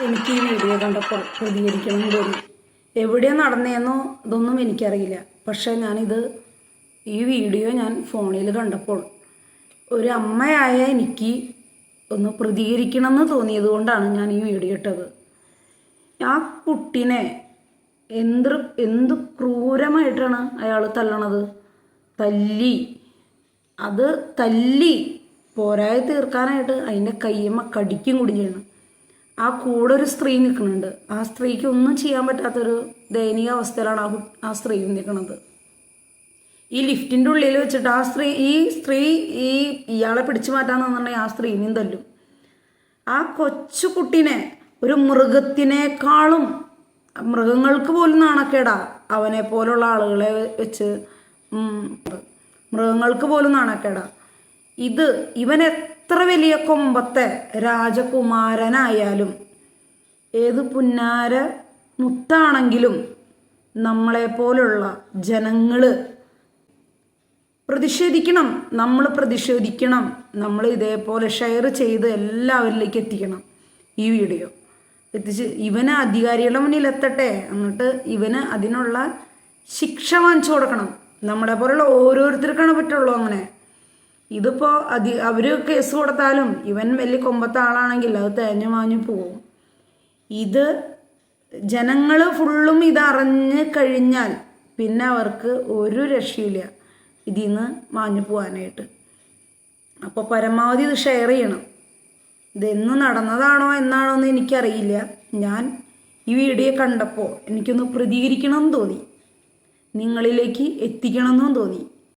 എനിക്ക് ഈ വീഡിയോ കണ്ടപ്പോൾ പ്രതികരിക്കണം തോന്നി. എവിടെയാണ് നടന്നതെന്നോ ഇതൊന്നും എനിക്കറിയില്ല. പക്ഷേ ഈ വീഡിയോ ഞാൻ ഫോണിൽ കണ്ടപ്പോൾ ഒരു അമ്മയായ എനിക്ക് ഒന്ന് പ്രതികരിക്കണമെന്ന് തോന്നിയത് കൊണ്ടാണ് ഞാൻ ഈ വീഡിയോ ഇട്ടത്. ആ കുട്ടീനെ എന്ത് ക്രൂരമായിട്ടാണ് അയാൾ തല്ലണത്. തല്ലി പോരായി തീർക്കാനായിട്ട് അതിൻ്റെ കയ്യമ്മ കടിക്കും കൂടി ചെയ്യണം. ആ കൂടെ ഒരു സ്ത്രീ നിൽക്കുന്നുണ്ട്. ആ സ്ത്രീക്ക് ഒന്നും ചെയ്യാൻ പറ്റാത്തൊരു ദയനീയ അവസ്ഥയിലാണ് ആ സ്ത്രീ നിൽക്കുന്നത്. ഈ ലിഫ്റ്റിൻ്റെ ഉള്ളിൽ വെച്ചിട്ട് ഈ സ്ത്രീ ഇയാളെ പിടിച്ചു മാറ്റാൻ നിന്നുണ്ടെങ്കിൽ ആ സ്ത്രീനെയും തല്ലും. ആ കൊച്ചു കുട്ടീനെ ഒരു മൃഗത്തിനേക്കാളും, മൃഗങ്ങൾക്ക് പോലും നാണക്കേടാ അവനെ പോലുള്ള ആളുകളെ വെച്ച്, മൃഗങ്ങൾക്ക് പോലും നാണക്കേടാ. ഇവൻ എത്ര വലിയ കൊമ്പത്തെ രാജകുമാരനായാലും ഏത് പുന്നാര മുത്താണെങ്കിലും നമ്മളെപ്പോലുള്ള ജനങ്ങൾ പ്രതിഷേധിക്കണം. നമ്മൾ ഇതേപോലെ ഷെയർ ചെയ്ത് എല്ലാവരിലേക്ക് എത്തിക്കണം. ഈ വീഡിയോ ഇവന് അധികാരികളുടെ മുന്നിൽ എത്തട്ടെ. എന്നിട്ട് ഇവന് അതിനുള്ള ശിക്ഷ വാങ്ങിച്ചു കൊടുക്കണം. നമ്മളെ പോലുള്ള ഓരോരുത്തർക്കാണ് പറ്റുള്ളൂ അങ്ങനെ. ഇതിപ്പോൾ അവർ കേസ് കൊടുത്താലും ഇവൻ വലിയ കൊമ്പത്തെ ആളാണെങ്കിൽ അത് തേഞ്ഞു മാഞ്ഞു പോവും. ജനങ്ങൾ ഫുള്ളും ഇതറിഞ്ഞ് കഴിഞ്ഞാൽ പിന്നെ അവർക്ക് ഒരു രക്ഷയില്ല ഇതിൽ നിന്ന് മാഞ്ഞു പോകാനായിട്ട്. അപ്പോൾ പരമാവധി ഇത് ഷെയർ ചെയ്യണം. ഇതെന്ന് നടന്നതാണോ എന്നാണോ എന്ന് എനിക്കറിയില്ല. ഞാൻ ഈ വീഡിയോ കണ്ടപ്പോൾ എനിക്കൊന്ന് പ്രതികരിക്കണമെന്ന് തോന്നി, നിങ്ങളിലേക്ക് എത്തിക്കണമെന്നും തോന്നി.